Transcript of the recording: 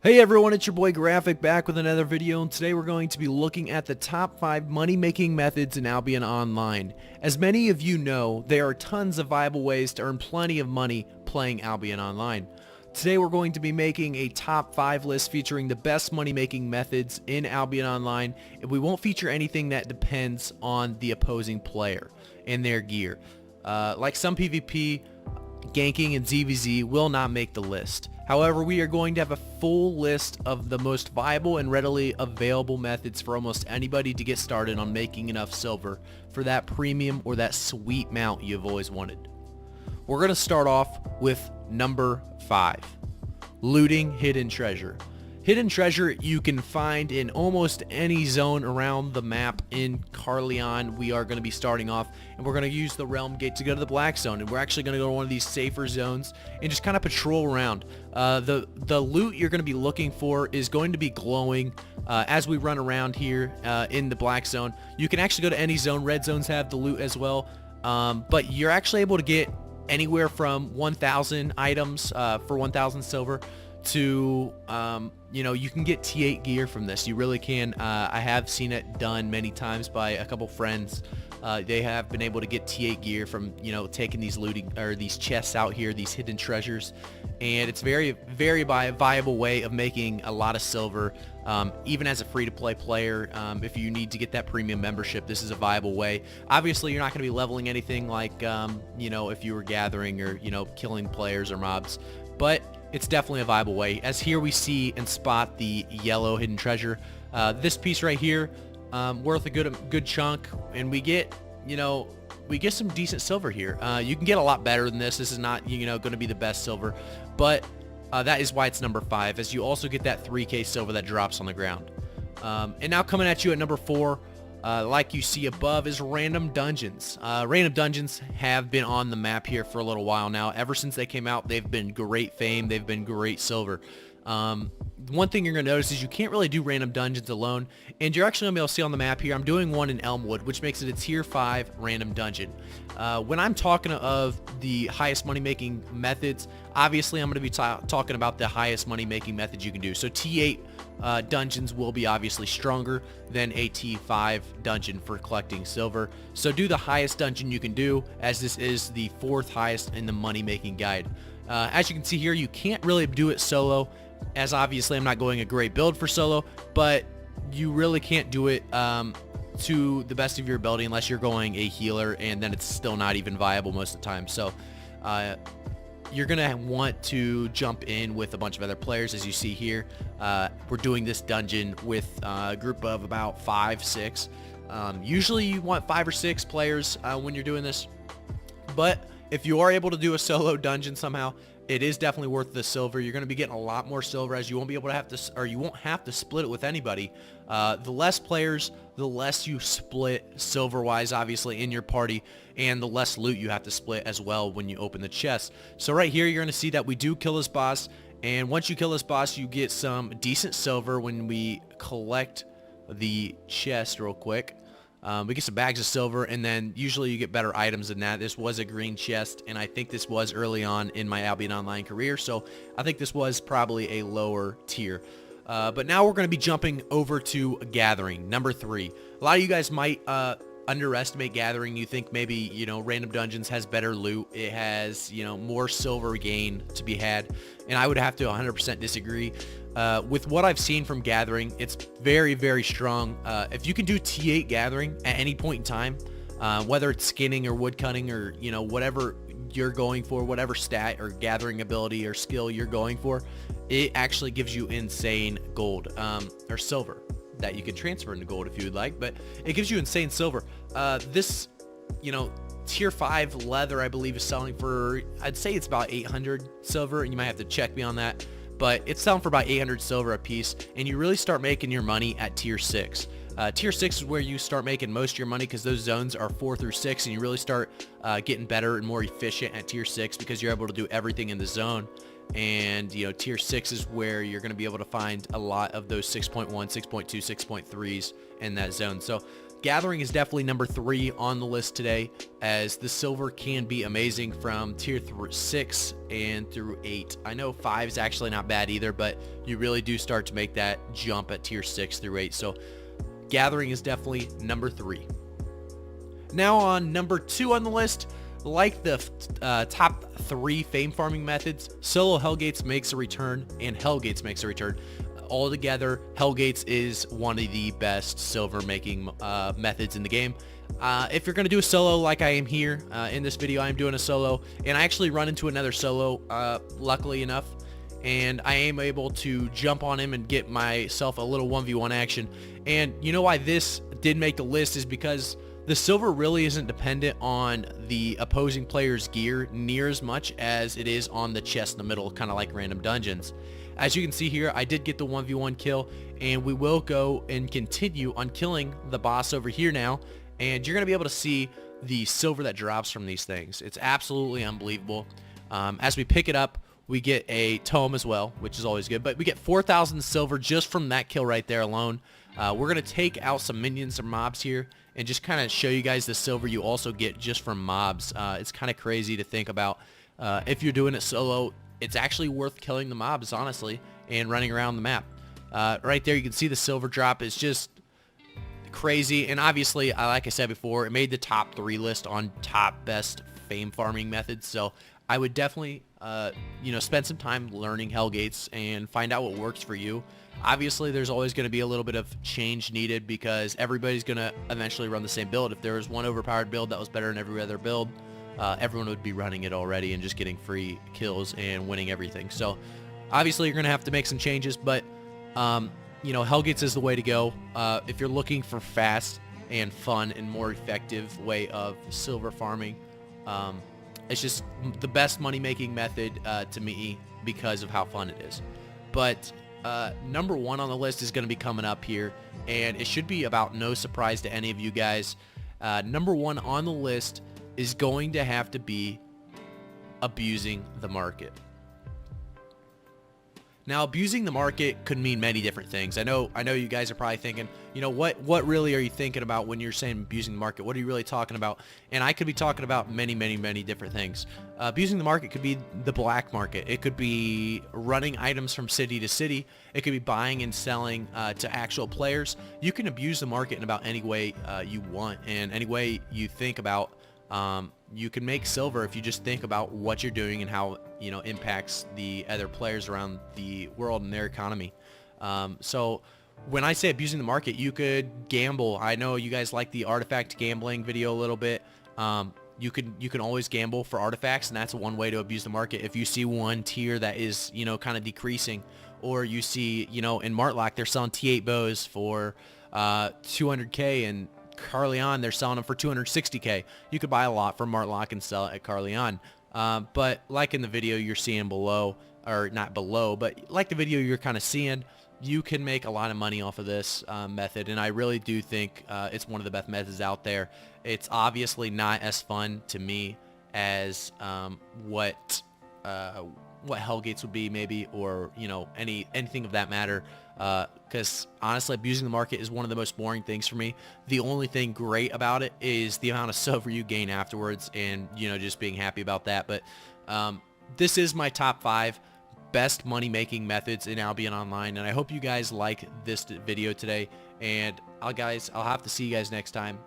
Hey everyone, it's your boy Graphic back with another video, and today we're going to be looking at the top 5 money-making methods in Albion Online. As many of you know, there are tons of viable ways to earn plenty of money playing Albion Online. Today we're going to be making a top 5 list featuring the best money-making methods in Albion Online, and we won't feature anything that depends on the opposing player and their gear. Like some PvP, ganking and ZVZ will not make the list. However, we are going to have a full list of the most viable and readily available methods for almost anybody to get started on making enough silver for that premium or that sweet mount you've always wanted. We're going to start off with number 5, looting hidden treasure. Hidden treasure you can find in almost any zone around the map in Carleon. We are going to be starting off, and we're going to use the Realm Gate to go to the Black Zone, and we're actually going to go to one of these safer zones and just kind of patrol around. The loot you're going to be looking for is going to be glowing as we run around here in the Black Zone. You can actually go to any zone. Red zones have the loot as well, but you're actually able to get anywhere from 1,000 items for 1,000 silver to you can get T8 gear from this. You really can. I have seen it done many times by a couple friends. They have been able to get T8 gear from taking these looting or these chests out here, these hidden treasures, and it's very viable way of making a lot of silver, even as a free-to-play player. If you need to get that premium membership, this is a viable way. Obviously you're not going to be leveling anything like if you were gathering or killing players or mobs, but it's definitely a viable way. As here we see and spot the yellow hidden treasure. This piece right here, worth a good chunk, and we get some decent silver here. You can get a lot better than this. This is not going to be the best silver, but that is why it's number 5, as you also get that 3k silver that drops on the ground. And now coming at you at number 4, like you see above, is random dungeons. Random dungeons have been on the map here for a little while now. Ever since they came out, they've been great fame. They've been great silver. One thing you're going to notice is you can't really do random dungeons alone, and you're actually going to be able to see on the map here, I'm doing one in Elmwood, which makes it a tier 5 random dungeon. When I'm talking of the highest money-making methods, obviously I'm going to be talking about the highest money-making methods you can do. So T8 dungeons will be obviously stronger than a T5 dungeon for collecting silver. So do the highest dungeon you can do, as this is the 4th highest in the money-making guide. As you can see here, you can't really do it solo, as obviously I'm not going a great build for solo, but you really can't do it to the best of your ability unless you're going a healer, and then it's still not even viable most of the time. So you're gonna want to jump in with a bunch of other players. As you see here, we're doing this dungeon with a group of about 5-6. Usually you want 5 or 6 players when you're doing this, but if you are able to do a solo dungeon somehow, it is definitely worth the silver. You're going to be getting a lot more silver, as you won't be able to you won't have to split it with anybody. The less players, the less you split silver-wise, obviously, in your party, and the less loot you have to split as well when you open the chest. So right here, you're going to see that we do kill this boss, and once you kill this boss, you get some decent silver when we collect the chest real quick. We get some bags of silver, and then usually you get better items than that. This was a green chest, and I think this was early on in my Albion Online career, so I think this was probably a lower tier. But now we're going to be jumping over to Gathering, number 3. A lot of you guys might underestimate Gathering. You think maybe, Random Dungeons has better loot. It has, more silver gain to be had, and I would have to 100% disagree. With what I've seen from Gathering, it's very strong. If you can do T8 Gathering at any point in time, whether it's skinning or woodcutting or whatever you're going for, whatever stat or gathering ability or skill you're going for, it actually gives you insane gold or silver that you can transfer into gold if you would like, but it gives you insane silver. This tier 5 leather, I believe, is selling for, I'd say it's about 800 silver, and you might have to check me on that, but it's selling for about 800 silver a piece, and you really start making your money at tier 6. Tier 6 is where you start making most of your money, because those zones are 4 through 6, and you really start getting better and more efficient at tier 6 because you're able to do everything in the zone. And tier 6 is where you're going to be able to find a lot of those 6.1, 6.2, 6.3s in that zone. So Gathering is definitely number 3 on the list today, as the silver can be amazing from tier 6 and through 8. I know 5 is actually not bad either, but you really do start to make that jump at tier 6 through 8. So gathering is definitely number 3. Now on number 2 on the list, like the top 3 fame farming methods, Solo Hellgates makes a return and Hellgates makes a return. Altogether, Hellgates is one of the best silver making methods in the game. If you're going to do a solo like I am here in this video, I'm doing a solo, and I actually run into another solo, luckily enough, and I am able to jump on him and get myself a little 1v1 action. And you know why this did make the list is because the silver really isn't dependent on the opposing player's gear near as much as it is on the chest in the middle, kind of like random dungeons. As you can see here, I did get the 1v1 kill, and we will go and continue on killing the boss over here now, and you're going to be able to see the silver that drops from these things. It's absolutely unbelievable. As we pick it up, we get a tome as well, which is always good, but we get 4,000 silver just from that kill right there alone. We're going to take out some minions or mobs here and just kind of show you guys the silver you also get just from mobs. It's kind of crazy to think about. If you're doing it solo, it's actually worth killing the mobs, honestly, and running around the map. Right there, you can see the silver drop is just crazy. And obviously, like I said before, it made the top 3 list on top best fame farming methods. So I would definitely, spend some time learning Hellgates and find out what works for you. Obviously, there's always going to be a little bit of change needed because everybody's going to eventually run the same build. If there was one overpowered build that was better than every other build, everyone would be running it already and just getting free kills and winning everything. So obviously you're going to have to make some changes, but Hellgates is the way to go. If you're looking for fast and fun and more effective way of silver farming, it's just the best money making method to me because of how fun it is. But number 1 on the list is going to be coming up here, and it should be about no surprise to any of you guys. Number 1 on the list is going to have to be abusing the market. Now, abusing the market could mean many different things. I know you guys are probably thinking, what really are you thinking about when you're saying abusing the market? What are you really talking about? And I could be talking about many, many, many different things. Abusing the market could be the black market. It could be running items from city to city. It could be buying and selling to actual players. You can abuse the market in about any way you want and any way you think about. You can make silver if you just think about what you're doing and how impacts the other players around the world and their economy. So when I say abusing the market, you could gamble. I know you guys like the artifact gambling video a little bit. You can always gamble for artifacts, and that's one way to abuse the market. If you see one tier that is kind of decreasing, or you see in Martlock they're selling T8 bows for 200k, and Carleon they're selling them for 260k. You could buy a lot from Martlock and sell it at Carleon. But like in the video you're seeing below, or not below, but like the video you're kind of seeing, you can make a lot of money off of this method, and I really do think it's one of the best methods out there. It's obviously not as fun to me as what Hellgates would be, maybe, or anything of that matter, because honestly abusing the market is one of the most boring things for me. The only thing great about it is the amount of silver you gain afterwards, and just being happy about that. But this is my top 5 best money making methods in Albion Online, and I hope you guys like this video today, and I'll have to see you guys next time.